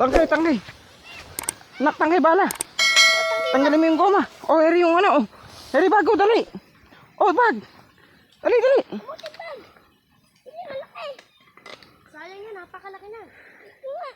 Tangkay, tangkay. Nak, tangkay bala. Tanggalin mo yung goma. Oh, eri yung ano. Oh. Eri bago, dali. Oh, bag. Dali, dali. Butit bag. Hindi, malaki. Sayang yan, napakalaki na. Ito nga.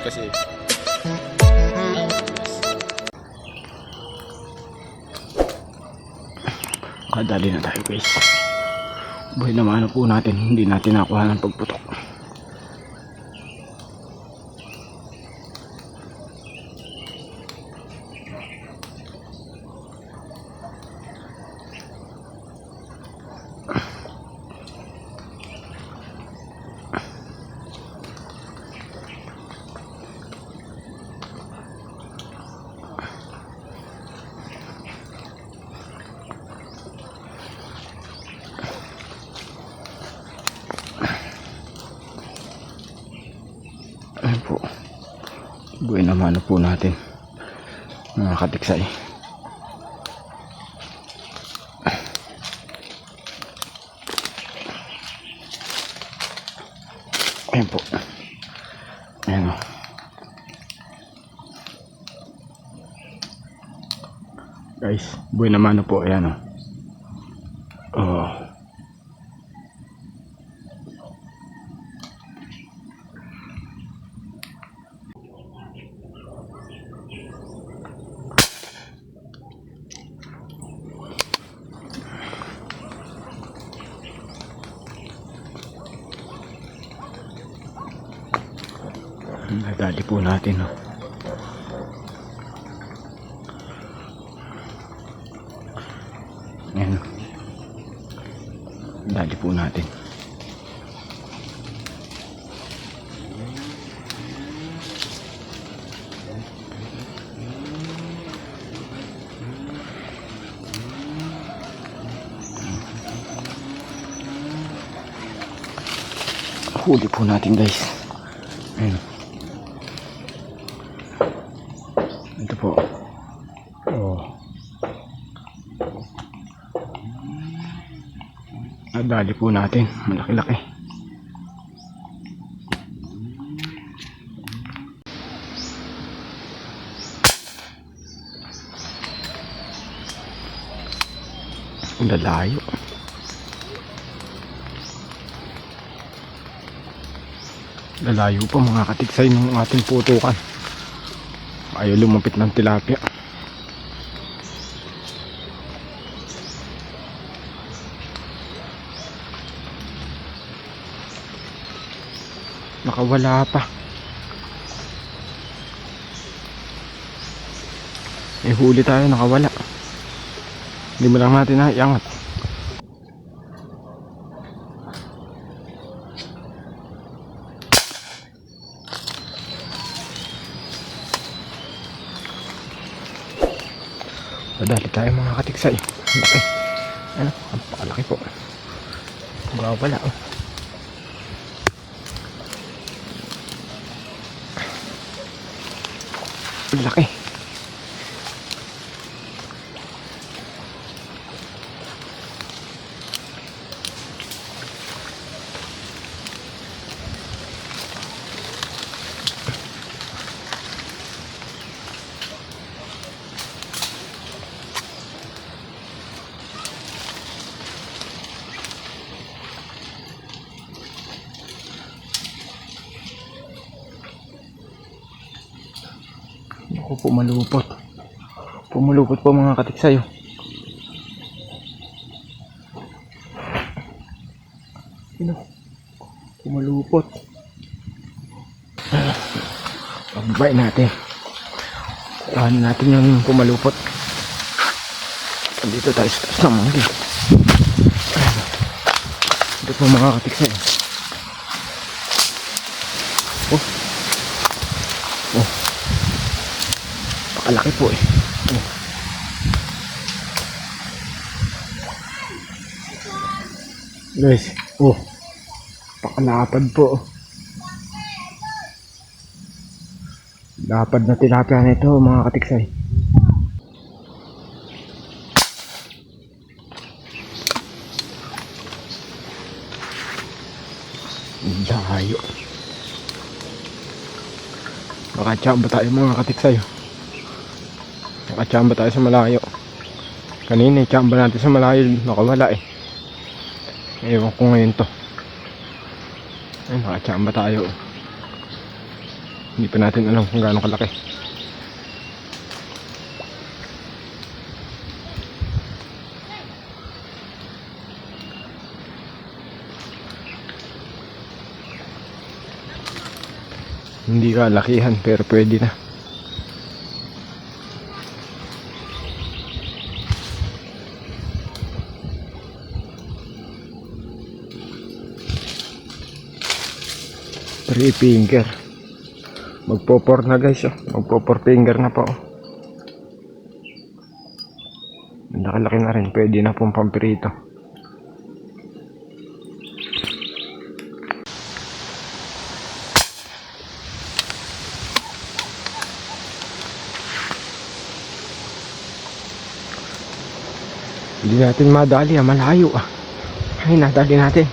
Kasi kadali na tayo guys. Buhay naman po natin, hindi natin nakuha ng pagputok. Ayan po, buhay naman po natin mga katiksay. Ayan po, ayan o. Guys, buhay naman po, ayan o. Oh. Nadali po natin, oh. Ayan, nadali po natin. Huli po natin guys. Ayan. Ito po. Oh. Nadali po natin. Malaki-laki. Lalayo. Lalayo pa mga katiksay ng ating putukan. Ayaw lumapit ng tilapia. Nakawala pa. Eh huli tayo, nakawala. Hindi mo lang natin naiangat. Madali tayo mga katiksay. Laki. Ano? Ang pakalaki po. Wala oh. Laki. Ako pumalupot. Pumulupot po mga katiksayo. Ano? Pumalupot. Pagbay natin. Kuhaan natin yung pumalupot. Dito tayo sa taas ng manggi. Ito po mga katiksayo. Oh. Oh. Pakalaki po eh. Oh. Guys, oh, pakalapad po. Lapad na tilapia nito mga katiksay. Layo. Nakachamba tayo mga katiksay. Nakachamba tayo sa malayo. Kanina chamba natin sa malayo, nakawala eh. Ewan ko ngayon to. Ay, nakachamba tayo. Hindi pa natin alam kung gaano kalaki. Hindi kalakihan pero pwede na. Three finger. Magpo-4 na guys, oh. Magpo-4 finger na po. Nakalaki na rin, pwede na pong pampirito. Hindi natin madali, malayo ah. Ay, nadali natin.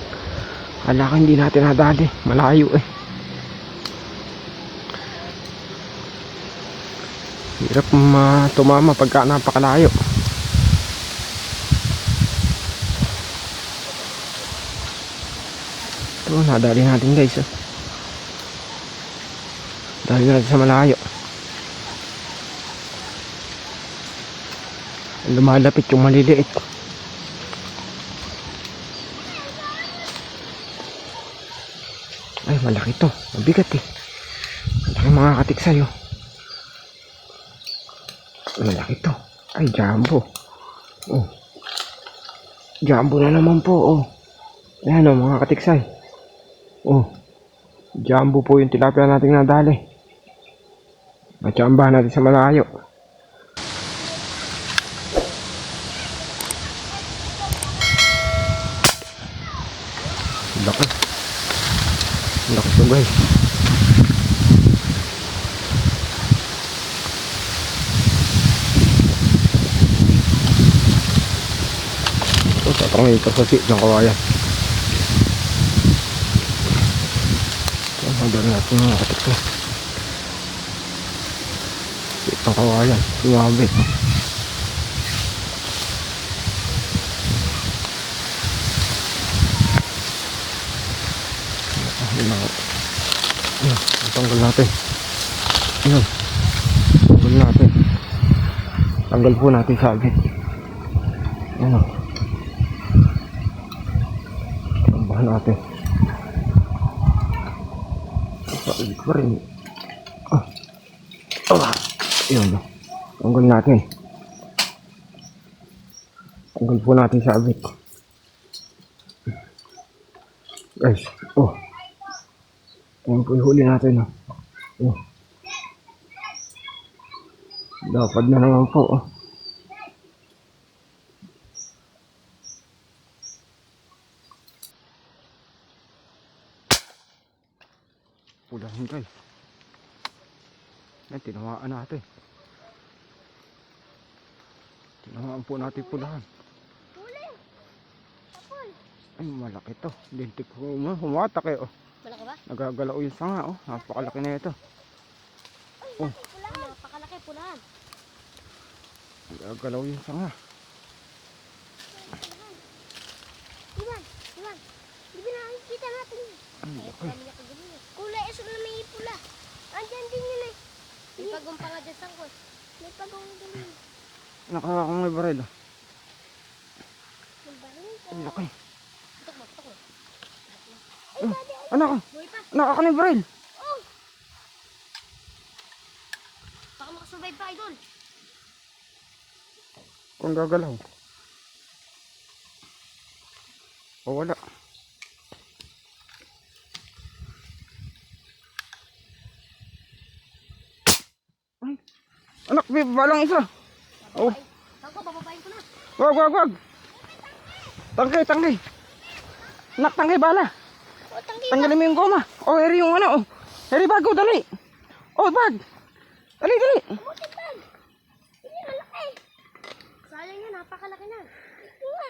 Kala ko hindi natin nadali, malayo eh. Hirap tumama pagka napakalayo. Ito, nadali natin guys. Oh. Dali natin sa malayo. Lumalapit yung maliliit. Ay, malaki to. Mabigat eh. Malaki mga katiksay oh. Malaki to. Ay, jumbo. Oh. Jumbo na naman po, oh. Ayan oh, mga katiksay. Oh. Jumbo po yung tilapia nating nadali. Machamba natin sa malayo. Laki. Laki to guys. Tatang ito sa sit ng kawayan. Ang gano'n natin mga katikso. Sit ng kawayan. Sumabit. Yan. Tanggal natin. Yan. Tanggal natin. Tanggal po natin sabit. Yan o. Natin. Palit pa rin. Yun. Tanggal natin. Tanggal po natin sabit. Guys. Oh. Ayan po yung huli natin. Oh. Dapat na naman po. Oh. Pulahin guys. Yan, tinawaan natin. Tinawaan po natin pulahan. Huli! Tapon! Ay, malaki to. Lintik humatak eh. Oh. Malaki ba? Nagagalaw yung sanga. Oh. Napakalaki na ito. Ay, oh. Pulahan! Napakalaki pulahan. Nagagalaw yung sanga. Iwan! Iwan! Di ba nakikita natin yun? Ay, laki. Kulay iso na may pula. Andyan din yun eh. May pagong pa nga dyan sangkot. May pagong din yun. Nakakakang may baril. Oh. May baril ka. Ay, laki. Tutok mo. Ay, anak ko. Buhay pa. Anak ako ng baril. Oh! Baka makasurvive pa, idol. Kung gagalaw. O wala. Ay. Anak, balang isa. Oh. Ako, bababayin ko na. Wag. Tangkay. Tangkay bala. O, tanggi. Tanggalin mo yung goma. Oh, eri yung ano. Oh. Eri bago, dali. Oh, bag. Dali, dali. Buti bag. Hindi, malaki. Sayang yan, napakalaki na. Ito nga.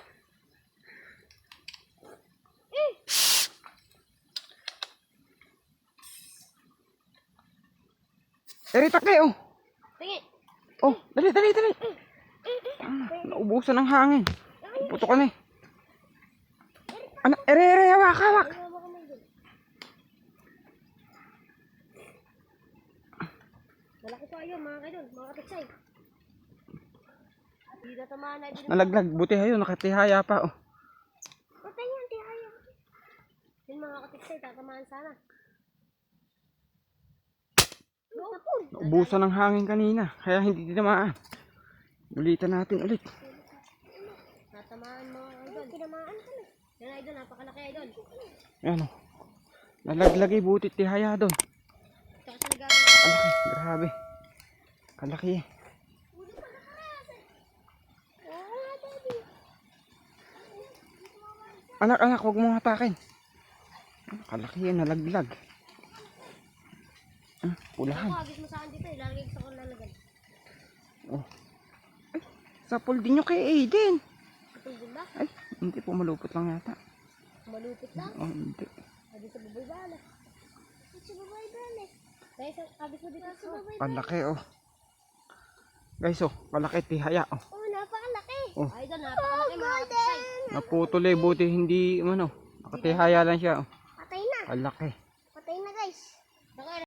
Eri, takay, oh. Tingin. Oh, dali, dali, dali. Naubusan ng hangin. Puto ka na eh. Ano, ere, ere, hawak, hawak. Ayaw mo kamay dun. Malaki pa yun, mga kaidol, mga katiksay. Hindi na tamaan na din. Nalaglag, buti hayo, nakatihaya pa, oh. Patay yan, tihaya. Yun mga katiksay, tatamaan sana. Napun. Naubusan ng hangin kanina, kaya hindi tinamaan. Ulitan natin ulit. Tatamaan mga idol. Tinamaan ka na. Yan idol, napakalaki idol. Ayan, oh. Nalaglagay, buti tihaya doon. Tsaka sa nagagawin. Kalaki, grabe. Kalaki eh. Oo nga, daddy. Anak, anak, huwag mong hatakin. Kalaki yan, nalaglag. Pulahan. Ako, agis mo sa akin dito, ilalagay ko sa kong lalagay. Oh. Ay, sapol din nyo kay Aiden. Katulog ba? Ay, hindi po, malupot lang yata. Malupit lang. Oh, hindi. Agis sa baboy bala. Sa baboy bala. Kaya sa agis mo dito sa baboy. Kalaki oh. Guys oh, kalaki tihaya oh. Oh, napakalaki. Oh. Idol, napakalaki mga katiksay. Naputol eh, buti hindi ano. Nakatihaya lang siya oh. Patay na. Kalaki.